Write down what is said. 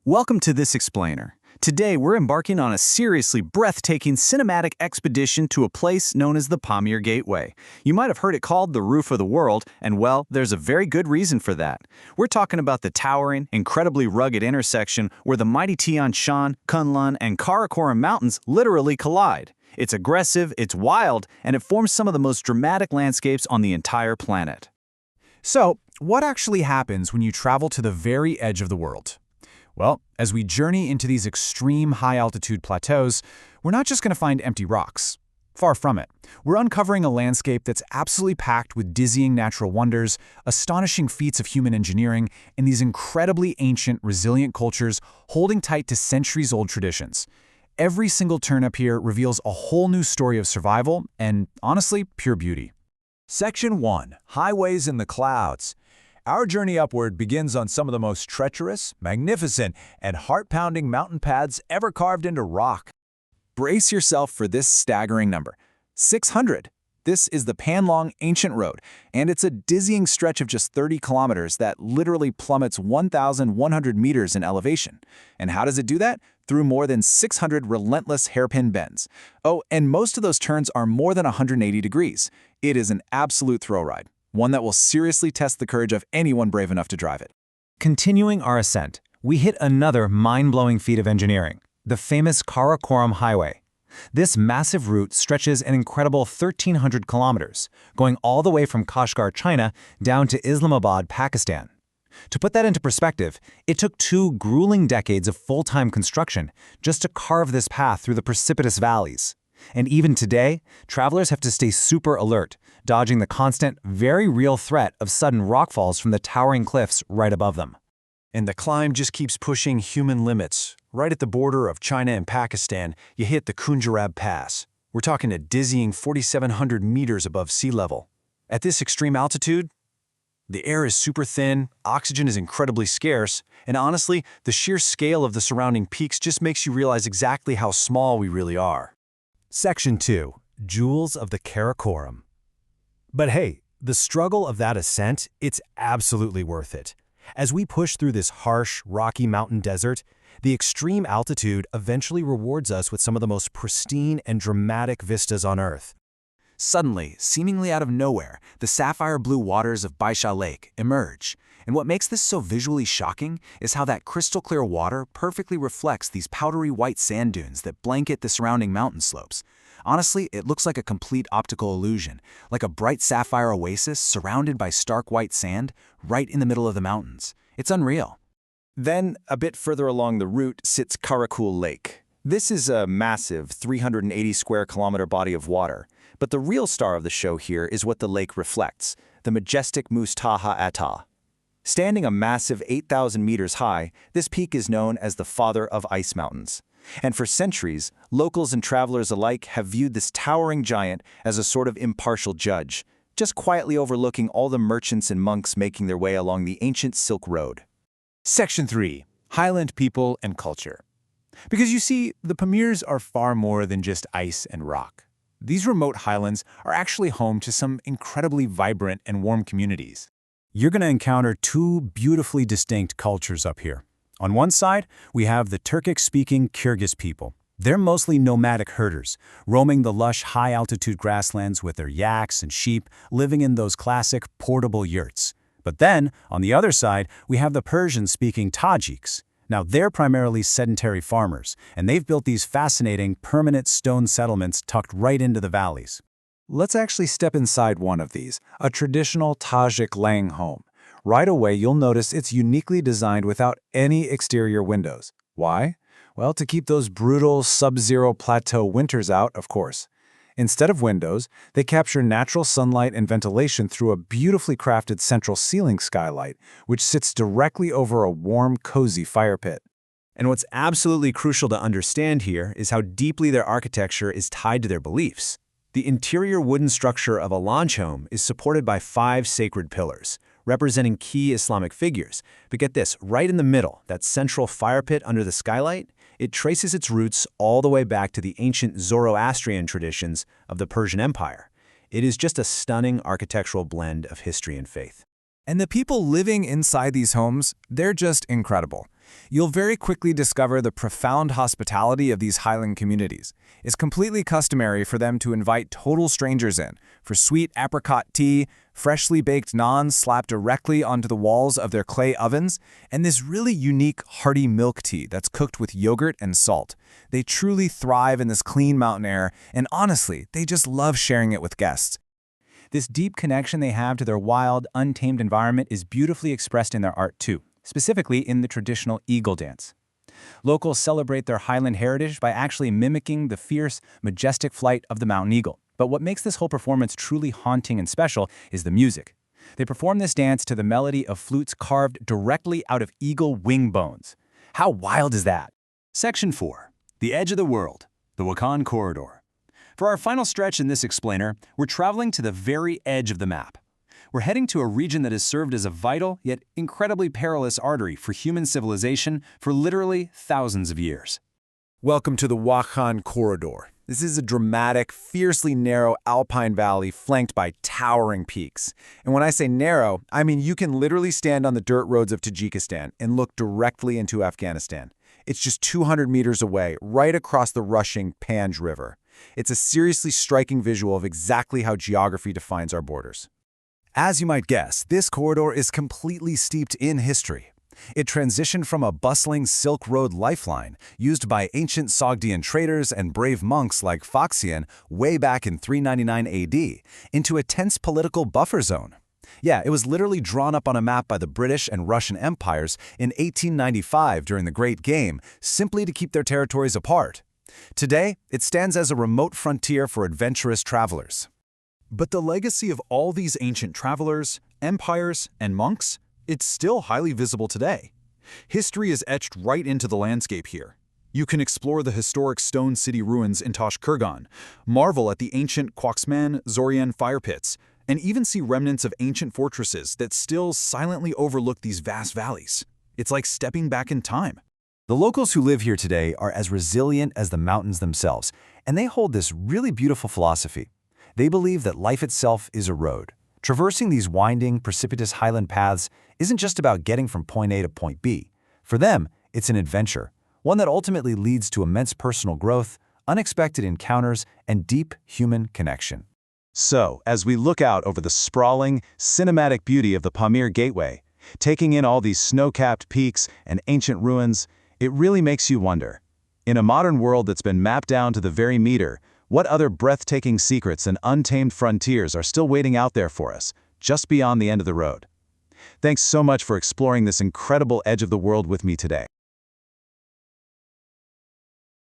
Welcome to this explainer. Today we're embarking on a seriously breathtaking cinematic expedition to a place known as the Pamir Gateway. You might have heard it called the roof of the world, and well, there's a very good reason for that. We're talking about the towering, incredibly rugged intersection where the mighty Tianshan, Kunlun, and Karakoram mountains literally collide. It's aggressive, it's wild, and it forms some of the most dramatic landscapes on the entire planet. So, what actually happens when you travel to the very edge of the world? Well, as we journey into these extreme high-altitude plateaus, we're not just going to find empty rocks. Far from it. We're uncovering a landscape that's absolutely packed with dizzying natural wonders, astonishing feats of human engineering, and these incredibly ancient, resilient cultures holding tight to centuries-old traditions. Every single turn up here reveals a whole new story of survival and, honestly, pure beauty. Section 1. Highways in the Clouds. Our journey upward begins on some of the most treacherous, magnificent, and heart-pounding mountain paths ever carved into rock. Brace yourself for this staggering number. 600. This is the Panlong Ancient Road, and it's a dizzying stretch of just 30 kilometers that literally plummets 1,100 meters in elevation. And how does it do that? Through more than 600 relentless hairpin bends. Oh, and most of those turns are more than 180 degrees. It is an absolute thrill ride. One that will seriously test the courage of anyone brave enough to drive it. Continuing our ascent, we hit another mind-blowing feat of engineering, the famous Karakoram Highway. This massive route stretches an incredible 1,300 kilometers, going all the way from Kashgar, China, down to Islamabad, Pakistan. To put that into perspective, it took 2 grueling decades of full-time construction just to carve this path through the precipitous valleys. And even today, travelers have to stay super alert, dodging the constant, very real threat of sudden rockfalls from the towering cliffs right above them. And the climb just keeps pushing human limits. Right at the border of China and Pakistan, you hit the Khunjerab Pass. We're talking a dizzying 4,700 meters above sea level. At this extreme altitude, the air is super thin, oxygen is incredibly scarce, and honestly, the sheer scale of the surrounding peaks just makes you realize exactly how small we really are. Section 2. Jewels of the Karakoram. But hey, the struggle of that ascent, it's absolutely worth it. As we push through this harsh, rocky mountain desert, the extreme altitude eventually rewards us with some of the most pristine and dramatic vistas on Earth. Suddenly, seemingly out of nowhere, the sapphire blue waters of Baisha Lake emerge. And what makes this so visually shocking is how that crystal clear water perfectly reflects these powdery white sand dunes that blanket the surrounding mountain slopes. Honestly, it looks like a complete optical illusion, like a bright sapphire oasis surrounded by stark white sand right in the middle of the mountains. It's unreal. Then, a bit further along the route sits Karakul Lake. This is a massive 380 square kilometer body of water. But the real star of the show here is what the lake reflects, the majestic Muztagh Ata. Standing a massive 8,000 meters high, this peak is known as the Father of Ice Mountains. And for centuries, locals and travelers alike have viewed this towering giant as a sort of impartial judge, just quietly overlooking all the merchants and monks making their way along the ancient Silk Road. Section 3. Highland people and culture. Because you see, the Pamirs are far more than just ice and rock. These remote highlands are actually home to some incredibly vibrant and warm communities. You're going to encounter 2 beautifully distinct cultures up here. On one side, we have the Turkic-speaking Kyrgyz people. They're mostly nomadic herders, roaming the lush high-altitude grasslands with their yaks and sheep, living in those classic portable yurts. But then, on the other side, we have the Persian-speaking Tajiks. Now, they're primarily sedentary farmers, and they've built these fascinating, permanent stone settlements tucked right into the valleys. Let's actually step inside one of these, a traditional Tajik Lange home. Right away, you'll notice it's uniquely designed without any exterior windows. Why? Well, to keep those brutal sub-zero plateau winters out, of course. Instead of windows, they capture natural sunlight and ventilation through a beautifully crafted central ceiling skylight, which sits directly over a warm, cozy fire pit. And what's absolutely crucial to understand here is how deeply their architecture is tied to their beliefs. The interior wooden structure of a Lange home is supported by 5 sacred pillars, representing key Islamic figures. But get this, right in the middle, that central fire pit under the skylight, it traces its roots all the way back to the ancient Zoroastrian traditions of the Persian Empire. It is just a stunning architectural blend of history and faith. And the people living inside these homes, they're just incredible. You'll very quickly discover the profound hospitality of these highland communities. It's completely customary for them to invite total strangers in for sweet apricot tea, freshly baked naans slapped directly onto the walls of their clay ovens, and this really unique hearty milk tea that's cooked with yogurt and salt. They truly thrive in this clean mountain air, and honestly, they just love sharing it with guests. This deep connection they have to their wild, untamed environment is beautifully expressed in their art too, specifically in the traditional eagle dance. Locals celebrate their highland heritage by actually mimicking the fierce, majestic flight of the mountain eagle. But what makes this whole performance truly haunting and special is the music. They perform this dance to the melody of flutes carved directly out of eagle wing bones. How wild is that? Section 4. The Edge of the World, the Wakhan Corridor. For our final stretch in this explainer, we're traveling to the very edge of the map. We're heading to a region that has served as a vital, yet incredibly perilous artery for human civilization for literally thousands of years. Welcome to the Wakhan Corridor. This is a dramatic, fiercely narrow alpine valley flanked by towering peaks. And when I say narrow, I mean you can literally stand on the dirt roads of Tajikistan and look directly into Afghanistan. It's just 200 meters away, right across the rushing Panj River. It's a seriously striking visual of exactly how geography defines our borders. As you might guess, this corridor is completely steeped in history. It transitioned from a bustling Silk Road lifeline used by ancient Sogdian traders and brave monks like Foxian way back in 399 AD into a tense political buffer zone. Yeah, it was literally drawn up on a map by the British and Russian empires in 1895 during the Great Game, simply to keep their territories apart. Today, it stands as a remote frontier for adventurous travelers. But the legacy of all these ancient travelers, empires, and monks, it's still highly visible today. History is etched right into the landscape here. You can explore the historic stone city ruins in Tashkurgan, marvel at the ancient Kwaksman Zorian fire pits, and even see remnants of ancient fortresses that still silently overlook these vast valleys. It's like stepping back in time. The locals who live here today are as resilient as the mountains themselves, and they hold this really beautiful philosophy. They believe that life itself is a road. Traversing these winding, precipitous highland paths isn't just about getting from point A to point B. For them, it's an adventure, one that ultimately leads to immense personal growth, unexpected encounters, and deep human connection. So, as we look out over the sprawling, cinematic beauty of the Pamir Gateway, taking in all these snow-capped peaks and ancient ruins, it really makes you wonder, in a modern world that's been mapped down to the very meter, what other breathtaking secrets and untamed frontiers are still waiting out there for us, just beyond the end of the road? Thanks so much for exploring this incredible edge of the world with me today.